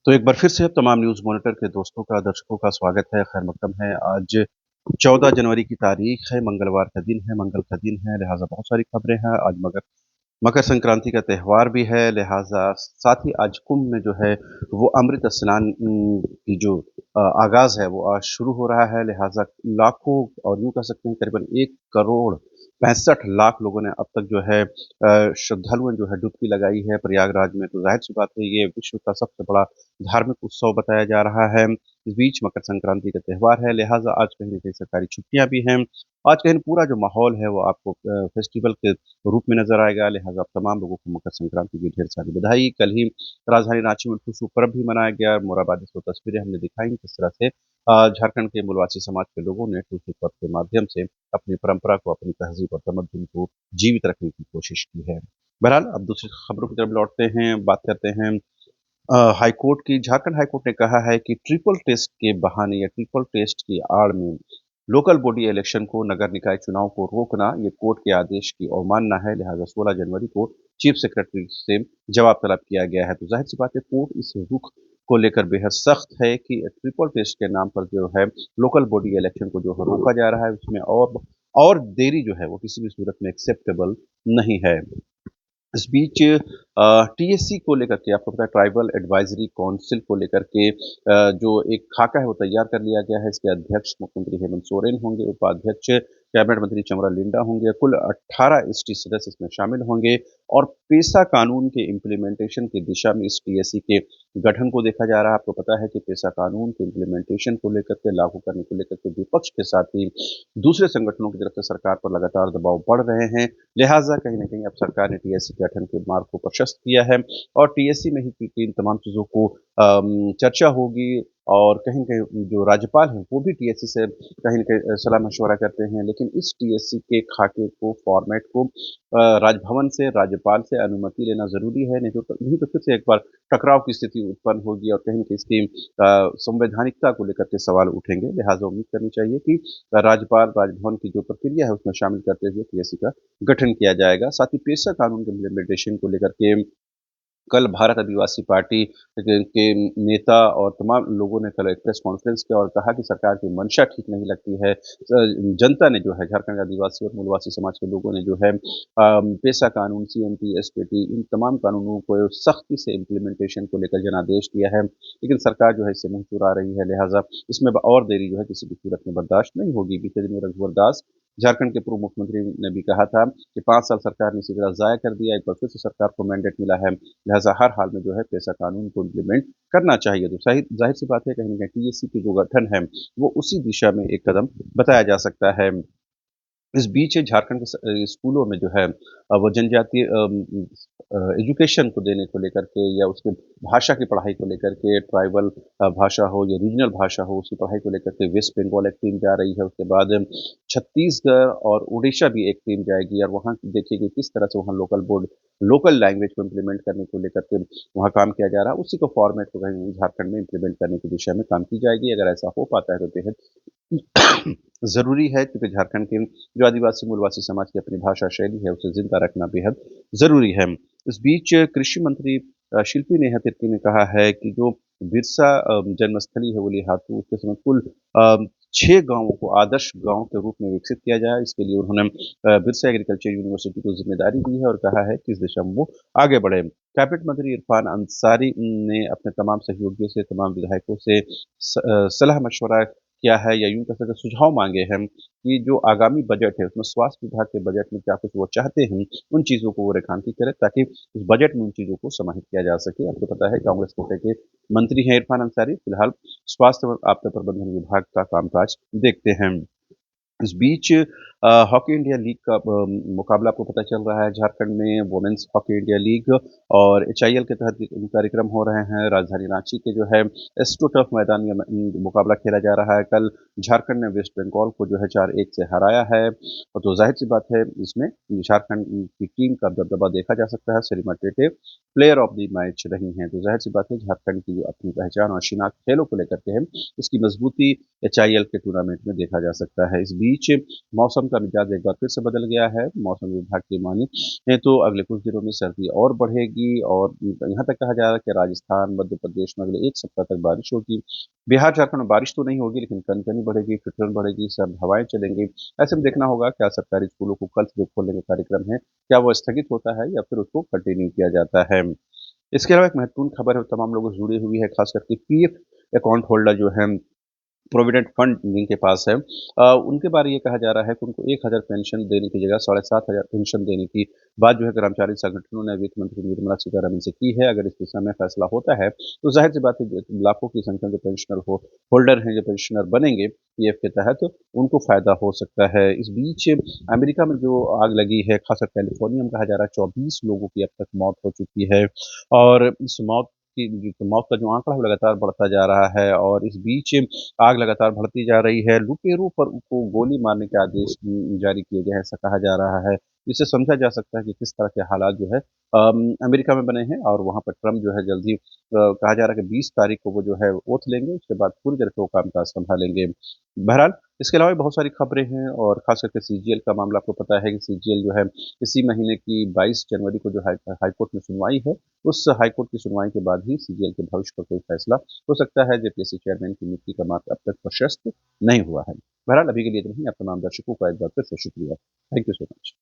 तो एक बार फिर से तमाम न्यूज़ मॉनिटर के दोस्तों का, दर्शकों का स्वागत है, खैर मकदम है। आज 14 जनवरी की तारीख है, मंगलवार का दिन है, मंगल का दिन है, लिहाज़ा बहुत सारी खबरें हैं। आज मगर मकर संक्रांति का त्योहार भी है, लिहाज़ा साथ ही आज कुंभ में जो है वो अमृत स्नान की जो आगाज़ है वो आज शुरू हो रहा है। लिहाज़ा लाखों और यूँ कह सकते हैं करीबन 1 करोड़ 65 लाख लोगों ने अब तक जो है श्रद्धालुओं ने जो है डुबकी लगाई है प्रयागराज में। तो ज़ाहिर-सी बात है ये विश्व का सबसे बड़ा धार्मिक उत्सव बताया जा रहा है। इस बीच मकर संक्रांति का त्योहार है, लिहाज़ा आज कहीं न कहीं सरकारी छुट्टियाँ भी हैं। आज कहीं पूरा जो माहौल है वो आपको फेस्टिवल के रूप में नज़र आएगा, लिहाज़ा तमाम लोगों को मकर संक्रांति की ढेर सारी बधाई। कल ही राजधानी रांची में टुसू पर्व भी मनाया गया। मोराबादी से वो तस्वीरें हमने दिखाई किस तरह से झारखंड के मूलवासी समाज के लोगों ने टुसू पर्व के माध्यम से अपनी परंपरा को, अपनी तहज़ीब और तमद्दुन को जीवित रखने की कोशिश की है। बहरहाल अब दूसरी खबरों की तरफ लौटते हैं, बात करते हैं हाई कोर्ट की। झारखंड हाई कोर्ट ने कहा है कि ट्रिपल टेस्ट के बहाने या ट्रिपल टेस्ट की आड़ में लोकल बॉडी इलेक्शन को, नगर निकाय चुनाव को रोकना ये कोर्ट के आदेश की अवमानना है। लिहाजा 16 जनवरी को चीफ सेक्रेटरी से जवाब तलब किया गया है। तो जाहिर सी बात है कोर्ट इस रुख को लेकर बेहद सख्त है कि ट्रिपल टेस्ट के नाम पर जो है लोकल बॉडी इलेक्शन को जो है रोका जा रहा है, उसमें और देरी जो है वो किसी भी सूरत में एक्सेप्टेबल नहीं है। इस बीच टीएससी को लेकर के आपको पता है ट्राइबल एडवाइजरी काउंसिल को लेकर के जो एक खाका है वो तैयार कर लिया गया है। इसके अध्यक्ष मुख्यमंत्री हेमंत सोरेन होंगे, उपाध्यक्ष कैबिनेट मंत्री चमरा लिंडा होंगे, कुल 18 एसटी सदस्य इसमें शामिल होंगे और पेशा कानून के इम्प्लीमेंटेशन की दिशा में इस टीएससी के गठन को देखा जा रहा है। आपको पता है कि पेशा कानून के इम्प्लीमेंटेशन को लेकर के, लागू करने को लेकर के विपक्ष के साथ ही दूसरे संगठनों की तरफ से सरकार पर लगातार दबाव बढ़ रहे हैं। लिहाजा कहीं न कहीं अब सरकार ने टीएससी गठन के मार्ग को प्रशस्त किया है और टीएससी में ही की इन तमाम चीज़ों को चर्चा होगी और कहीं न कहीं जो राज्यपाल हैं, वो भी टीएससी से कहीं न कहीं सलाह-मशवरा करते हैं। लेकिन इस टीएससी के खाके को, फॉर्मेट को राजभवन से, राज्यपाल से अनुमति लेना ज़रूरी है, नहीं तो फिर से एक बार टकराव की स्थिति उत्पन्न होगी और कहीं न कहीं इसकी संवैधानिकता को लेकर के सवाल उठेंगे। लिहाजा उम्मीद करनी चाहिए कि राज्यपाल, राजभवन की जो प्रक्रिया है उसमें शामिल करते हुए टीएससी का गठन किया जाएगा। साथ ही पेशा कानून के इम्प्लीमेंटेशन को लेकर के कल भारत आदिवासी पार्टी के नेता और तमाम लोगों ने कल एक प्रेस कॉन्फ्रेंस किया और कहा कि सरकार की मंशा ठीक नहीं लगती है। जनता ने जो है झारखंड आदिवासी और मूलवासी समाज के लोगों ने जो है पेशा कानून, सीएमटी, एसपीटी इन तमाम कानूनों को सख्ती से इम्प्लीमेंटेशन को लेकर जनादेश दिया है। लेकिन सरकार जो है इससे मुँह चुरा रही है, लिहाजा इसमें और देरी जो है किसी भी सूरत में बर्दाश्त नहीं होगी। बीते दिनों रघुवर दास झारखंड के पूर्व मुख्यमंत्री ने भी कहा था कि 5 साल सरकार ने इसी तरह ज़ाया कर दिया, एक बार फिर से सरकार को मैंडेट मिला है। लिहाजा हर हाल में जो है पेशा कानून को इम्प्लीमेंट करना चाहिए। तो ज़ाहिर-सी बात है कहीं न कहीं टीएससी की जो गठन है, वो उसी दिशा में एक कदम बताया जा सकता है। इस बीच झारखंड के स्कूलों में जो है वो जनजातीय एजुकेशन को देने को लेकर के या उसके भाषा की पढ़ाई को लेकर के ट्राइबल भाषा हो या रीजनल भाषा हो उसकी पढ़ाई को लेकर के वेस्ट बंगाल एक टीम जा रही है। उसके बाद छत्तीसगढ़ और उड़ीसा भी एक टीम जाएगी और वहाँ देखिए कि किस तरह से वहाँ लोकल लैंग्वेज को इम्प्लीमेंट करने को लेकर के वहाँ काम किया जा रहा है। उसी को फॉर्मेट को कहीं झारखंड में इम्प्लीमेंट करने की दिशा में काम की जाएगी। अगर ऐसा हो पाता है तो बेहद ज़रूरी है क्योंकि झारखंड के जो आदिवासी मूलवासी समाज की अपनी भाषा शैली है उसे ज़िंदा रखना बेहद ज़रूरी है। इस बीच कृषि मंत्री शिल्पी नेहा तिर्की ने कहा है कि जो बिरसा जन्मस्थली है वो लिहातू उसके समय कुल 6 गाँवों को आदर्श गाँव के रूप में विकसित किया जाए। इसके लिए उन्होंने बिरसा एग्रीकल्चर यूनिवर्सिटी को ज़िम्मेदारी दी है और कहा है कि इस दिशा में वो आगे बढ़े। कैबिनेट मंत्री इरफान अंसारी ने अपने तमाम सहयोगियों से, तमाम विधायकों से सलाह-मशवरा किया है या यूँ कह सकते हैं सुझाव माँगे हैं कि जो आगामी बजट है उसमें स्वास्थ्य विभाग के बजट में क्या कुछ वो चाहते हैं, उन चीज़ों को वो रेखांकित करें ताकि उस बजट में उन चीज़ों को समाहित किया जा सके। आपको पता है कांग्रेस कोटे के मंत्री हैं इरफान अंसारी, फिलहाल स्वास्थ्य और आपदा प्रबंधन विभाग का कामकाज देखते हैं। इस बीच हॉकी इंडिया लीग का मुकाबला आपको पता चल रहा है झारखंड में वुमेन्स हॉकी इंडिया लीग और एचआईएल के तहत कार्यक्रम हो रहे हैं। राजधानी रांची के जो है एस्ट्रो टर्फ मैदान में मुकाबला खेला जा रहा है। कल झारखंड ने वेस्ट बंगाल को जो है 4-1 से हराया है और तो जाहिर सी बात है इसमें झारखंड की टीम का दबदबा देखा जा सकता है। Salima Tete player of the match रही हैं। तो जाहिर सी बात है झारखंड की जो अपनी पहचान और शिनाख्त खेलों को लेकर के है उसकी मजबूती एचआईएल के टूर्नामेंट में देखा जा सकता है। इस बीच मौसम का मिजाज एक बार फिर से बदल गया है। मौसम विभाग की माने तो अगले कुछ दिनों में सर्दी और बढ़ेगी और यहाँ तक कहा जा रहा है कि राजस्थान, मध्य प्रदेश में अगले 1 सप्ताह तक बारिश होगी। बिहार, झारखंड में बारिश तो नहीं होगी लेकिन कनकनी बढ़ेगी, ठिठुरन बढ़ेगी, सर्द हवाएँ चलेंगी। ऐसे में देखना होगा क्या सरकारी स्कूलों को कल से जो खोलने का कार्यक्रम है, क्या वो स्थगित होता है या फिर उसको कंटिन्यू किया जाता है। इसके अलावा एक महत्वपूर्ण खबर है, तमाम लोगों से जुड़ी हुई है, खास करके पीएफ अकाउंट होल्डर जो हैं प्रोविडेंट फंड जिनके पास है उनके बारे ये कहा जा रहा है कि उनको 1000 पेंशन देने की जगह 7500 पेंशन देने की बात जो है कर्मचारी संगठनों ने वित्त मंत्री निर्मला सीतारमण से की है। अगर इस दिशा में फैसला होता है तो जाहिर सी बात है लाखों की संख्या में जो पेंशनर होल्डर हैं, जो पेंशनर बनेंगे पीएफ के तहत, उनको फायदा हो सकता है। इस बीच अमेरिका में जो आग लगी है, खासकर कैलिफोर्निया में कहा जा रहा है 24 लोगों की अब तक मौत हो चुकी है और इस मौत का जो आंकड़ा है वो लगातार बढ़ता जा रहा है और इस बीच आग लगातार बढ़ती जा रही है। लुटेरों पर उनको गोली मारने के आदेश जारी किए गए हैं, ऐसा कहा जा रहा है। इससे समझा जा सकता है कि किस तरह के हालात जो है अमेरिका में बने हैं और वहाँ पर ट्रम्प जो है जल्दी कहा जा रहा है कि 20 तारीख को वो जो है ओथ लेंगे, उसके बाद पूरी तरह से वो कामकाज सँभालेंगे। बहरहाल इसके अलावा भी बहुत सारी खबरें हैं और ख़ास करके सीजीएल का मामला आपको पता है कि सीजीएल जो है इसी महीने की 22 जनवरी को जो हाईकोर्ट में सुनवाई है, उस हाईकोर्ट की सुनवाई के बाद ही सीजीएल के भविष्य पर कोई फैसला हो सकता है। जेपीएससी चेयरमैन की नियुक्ति का मार्ग अब तक प्रशस्त नहीं हुआ है। बहरहाल अभी के लिए इतना ही। आप तमाम दर्शकों का एक बार फिर से शुक्रिया। Thank you so much.